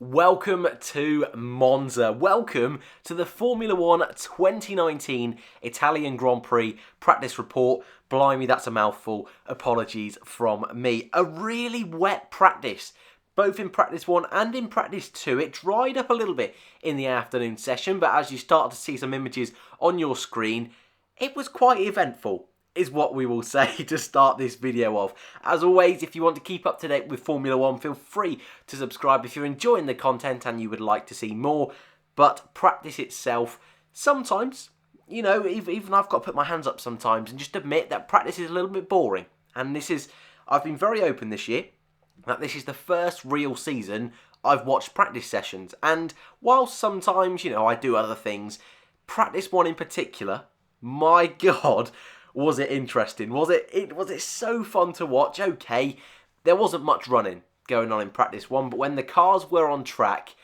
Welcome to Monza. Welcome to the Formula 1 2019 Italian Grand Prix practice report. Blimey, that's a mouthful. Apologies from me. A really wet practice, both in practice 1 and in practice 2. It dried up a little bit in the afternoon session, but as you start to see some images on your screen, it was quite eventful, is what we will say to start this video off. As always, if you want to keep up to date with Formula 1, feel free to subscribe if you're enjoying the content and you would like to see more. But practice itself, sometimes, even I've got to put my hands up sometimes and just admit that practice is a little bit boring. And I've been very open this year that this is the first real season I've watched practice sessions. And while sometimes, I do other things, practice 1 in particular, my God, was it interesting? Was it so fun to watch? Okay, there wasn't much running going on in practice 1, but when the cars were on track,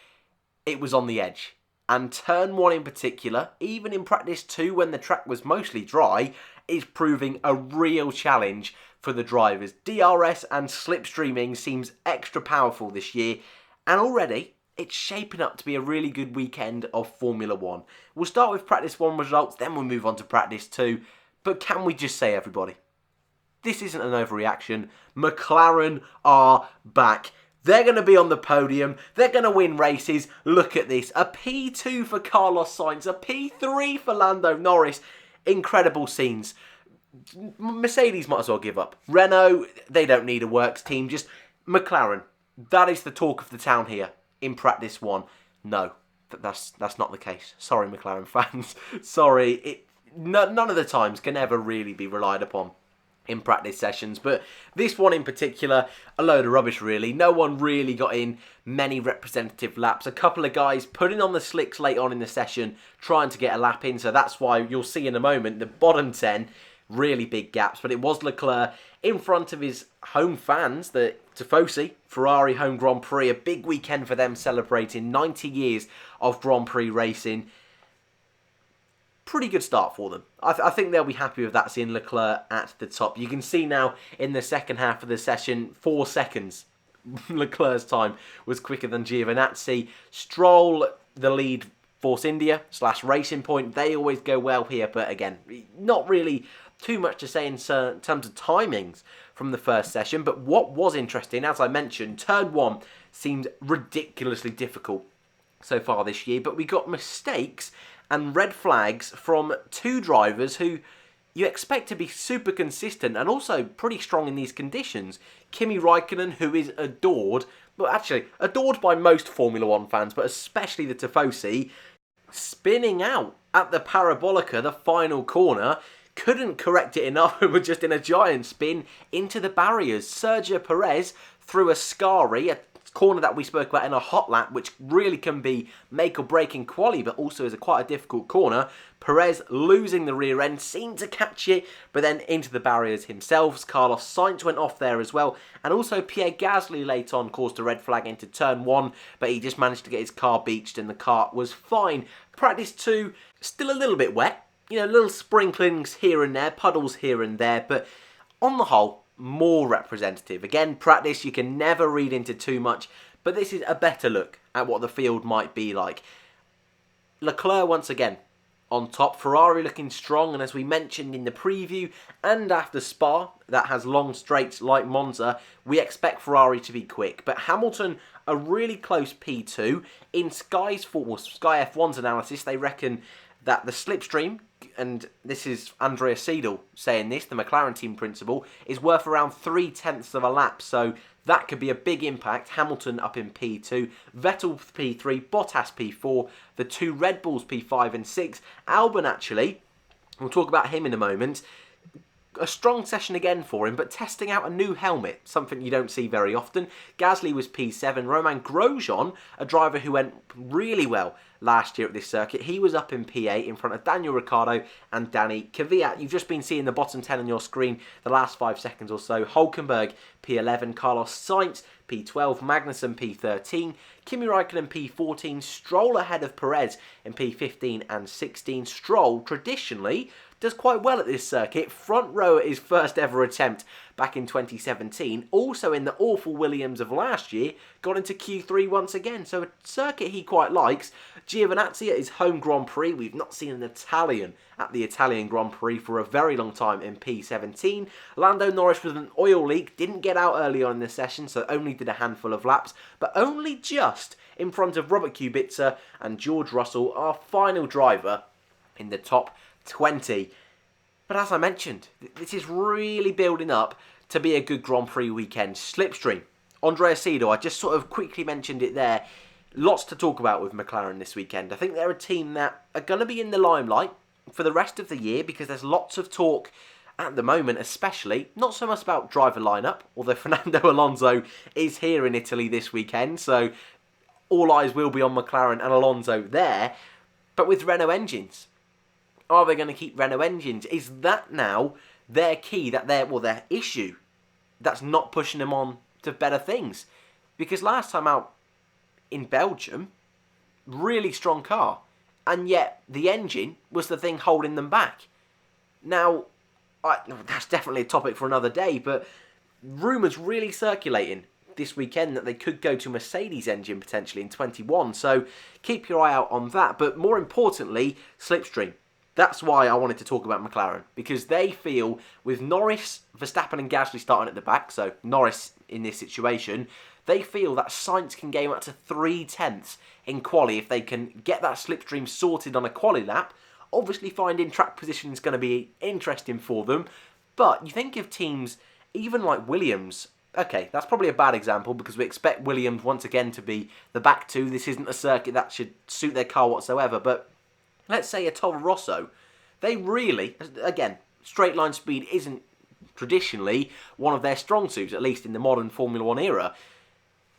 it was on the edge. And turn 1 in particular, even in practice 2 when the track was mostly dry, is proving a real challenge for the drivers. DRS and slipstreaming seems extra powerful this year, and already it's shaping up to be a really good weekend of Formula 1. We'll start with practice 1 results, then we'll move on to practice 2. But can we just say, everybody, this isn't an overreaction. McLaren are back. They're going to be on the podium. They're going to win races. Look at this. A P2 for Carlos Sainz. A P3 for Lando Norris. Incredible scenes. Mercedes might as well give up. Renault, they don't need a works team. Just McLaren. That is the talk of the town here in practice 1. No, that's not the case. Sorry, McLaren fans. Sorry. None of the times can ever really be relied upon in practice sessions, but this one in particular, a load of rubbish really. No one really got in many representative laps. A couple of guys putting on the slicks late on in the session, trying to get a lap in, so that's why you'll see in a moment the bottom 10, really big gaps, but it was Leclerc in front of his home fans, the Tifosi, Ferrari home Grand Prix, a big weekend for them celebrating 90 years of Grand Prix racing. Pretty good start for them. I think they'll be happy with that, seeing Leclerc at the top. You can see now in the second half of the session, 4 seconds. Leclerc's time was quicker than Giovinazzi. Stroll, the lead Force India / Racing Point. They always go well here, but again, not really too much to say in terms of timings from the first session. But what was interesting, as I mentioned, turn 1 seemed ridiculously difficult so far this year, but we got mistakes and red flags from 2 drivers who you expect to be super consistent and also pretty strong in these conditions. Kimi Raikkonen, who is adored, well actually adored by most Formula 1 fans, but especially the Tifosi, spinning out at the Parabolica, the final corner, couldn't correct it enough and were just in a giant spin into the barriers. Sergio Perez threw a Scari, a corner that we spoke about in a hot lap, which really can be make or break in quali, but also is quite a difficult corner. Perez losing the rear end, seemed to catch it, but then into the barriers himself. Carlos Sainz went off there as well, and also Pierre Gasly late on caused a red flag into turn 1, but he just managed to get his car beached and the car was fine. Practice 2, still a little bit wet, little sprinklings here and there, puddles here and there, but on the whole, more representative. Again, practice, you can never read into too much, but this is a better look at what the field might be like. Leclerc once again on top, Ferrari looking strong, and as we mentioned in the preview and after Spa, that has long straights like Monza, we expect Ferrari to be quick. But Hamilton, a really close P2. In Sky F1's analysis, they reckon that the slipstream, and this is Andrea Seidel saying this, the McLaren team principal, is worth around 3/10 of a lap. So that could be a big impact. Hamilton up in P2, Vettel P3, Bottas P4, the 2 Red Bulls P5 and 6. Albon actually, we'll talk about him in a moment. A strong session again for him, but testing out a new helmet, something you don't see very often. Gasly was P7. Romain Grosjean, a driver who went really well last year at this circuit, he was up in P8 in front of Daniel Ricciardo and Danny Kvyat. You've just been seeing the bottom 10 on your screen the last 5 seconds or so. Hülkenberg P11, Carlos Sainz P12, Magnussen P13, Kimi Raikkonen P14, Stroll ahead of Perez in P15 and 16. Stroll, traditionally, does quite well at this circuit. Front row at his first ever attempt back in 2017, also in the awful Williams of last year, got into Q3 once again. So a circuit he quite likes. Giovinazzi at his home Grand Prix. We've not seen an Italian at the Italian Grand Prix for a very long time in P17. Lando Norris with an oil leak, didn't get out early on in the session, so only did a handful of laps, but only just in front of Robert Kubica and George Russell, our final driver in the top 20. But as I mentioned, this is really building up to be a good Grand Prix weekend. Slipstream, Andrea Seidl, I just sort of quickly mentioned it there. Lots to talk about with McLaren this weekend. I think they're a team that are going to be in the limelight for the rest of the year because there's lots of talk at the moment, especially, not so much about driver lineup, although Fernando Alonso is here in Italy this weekend, so all eyes will be on McLaren and Alonso there, but with Renault engines. Are they going to keep Renault engines? Is that now their key, their issue that's not pushing them on to better things? Because last time out in Belgium, really strong car, and yet the engine was the thing holding them back. Now, that's definitely a topic for another day, but rumours really circulating this weekend that they could go to Mercedes engine potentially in 21, so keep your eye out on that. But more importantly, Slipstream. That's why I wanted to talk about McLaren, because they feel with Norris, Verstappen and Gasly starting at the back, so Norris in this situation, they feel that Sainz can gain up to 3/10 in quali if they can get that slipstream sorted on a quali lap. Obviously finding track position is going to be interesting for them, but you think of teams even like Williams. Okay, that's probably a bad example because we expect Williams once again to be the back two. This isn't a circuit that should suit their car whatsoever, but let's say a Toro Rosso, they really, again, straight line speed isn't traditionally one of their strong suits, at least in the modern Formula 1 era.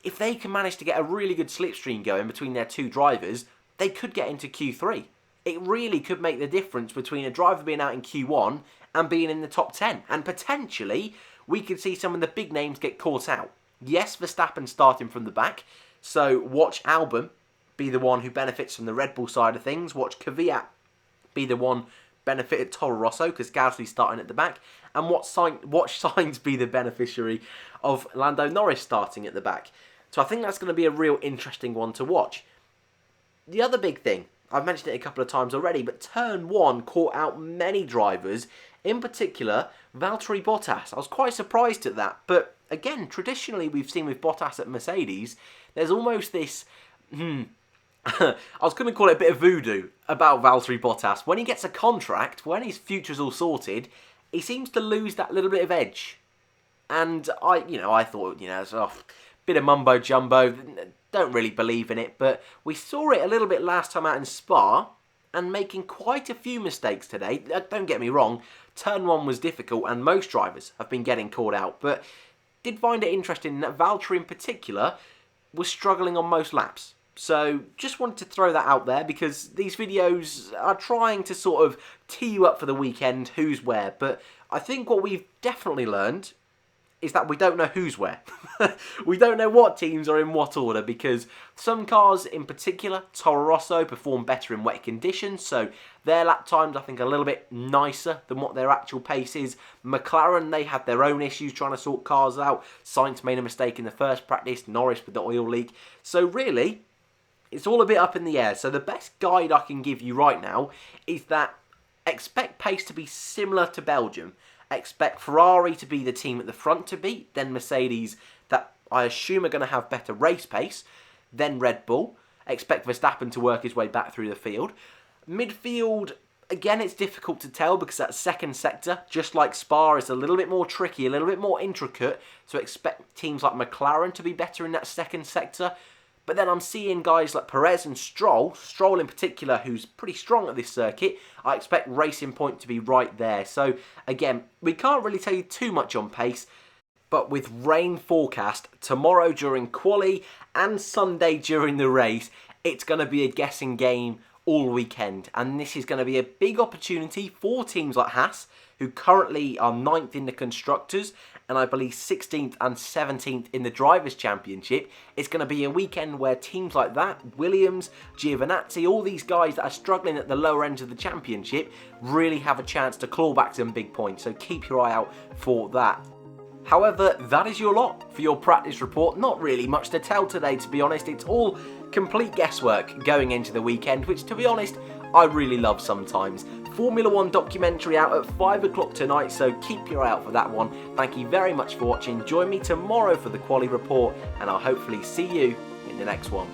If they can manage to get a really good slipstream going between their two drivers, they could get into Q3. It really could make the difference between a driver being out in Q1 and being in the top 10. And potentially, we could see some of the big names get caught out. Yes, Verstappen starting from the back, so watch Albon be the one who benefits from the Red Bull side of things. Watch Kvyat be the one benefited Toro Rosso because Gasly's starting at the back. And watch Sainz be the beneficiary of Lando Norris starting at the back. So I think that's going to be a real interesting one to watch. The other big thing, I've mentioned it a couple of times already, but Turn 1 caught out many drivers, in particular Valtteri Bottas. I was quite surprised at that. But again, traditionally we've seen with Bottas at Mercedes, there's almost this I was going to call it a bit of voodoo about Valtteri Bottas. When he gets a contract, when his future's all sorted, he seems to lose that little bit of edge. And I thought, it's a bit of mumbo jumbo. Don't really believe in it, but we saw it a little bit last time out in Spa, and making quite a few mistakes today. Don't get me wrong, Turn 1 was difficult, and most drivers have been getting caught out. But did find it interesting that Valtteri in particular was struggling on most laps. So just wanted to throw that out there because these videos are trying to sort of tee you up for the weekend, who's where. But I think what we've definitely learned is that we don't know who's where. We don't know what teams are in what order because some cars in particular, Toro Rosso, perform better in wet conditions. So their lap times, I think, are a little bit nicer than what their actual pace is. McLaren, they had their own issues trying to sort cars out. Sainz made a mistake in the first practice. Norris with the oil leak. So really, it's all a bit up in the air. So the best guide I can give you right now is that expect pace to be similar to Belgium. Expect Ferrari to be the team at the front to beat, then Mercedes that I assume are going to have better race pace, then Red Bull. Expect Verstappen to work his way back through the field. Midfield, again, it's difficult to tell because that second sector, just like Spa, is a little bit more tricky, a little bit more intricate. So expect teams like McLaren to be better in that second sector. But then I'm seeing guys like Perez and Stroll in particular, who's pretty strong at this circuit. I expect Racing Point to be right there. So again, we can't really tell you too much on pace, but with rain forecast tomorrow during quali and Sunday during the race, it's going to be a guessing game all weekend. And this is going to be a big opportunity for teams like Haas, who currently are 9th in the Constructors, and I believe 16th and 17th in the Drivers' Championship. It's going to be a weekend where teams like that, Williams, Giovinazzi, all these guys that are struggling at the lower ends of the championship, really have a chance to claw back some big points. So keep your eye out for that. However, that is your lot for your practice report. Not really much to tell today, to be honest. It's all complete guesswork going into the weekend, which, to be honest, I really love sometimes. Formula 1 documentary out at 5 o'clock tonight, so keep your eye out for that one. Thank you very much for watching. Join me tomorrow for the Quali report, and I'll hopefully see you in the next one.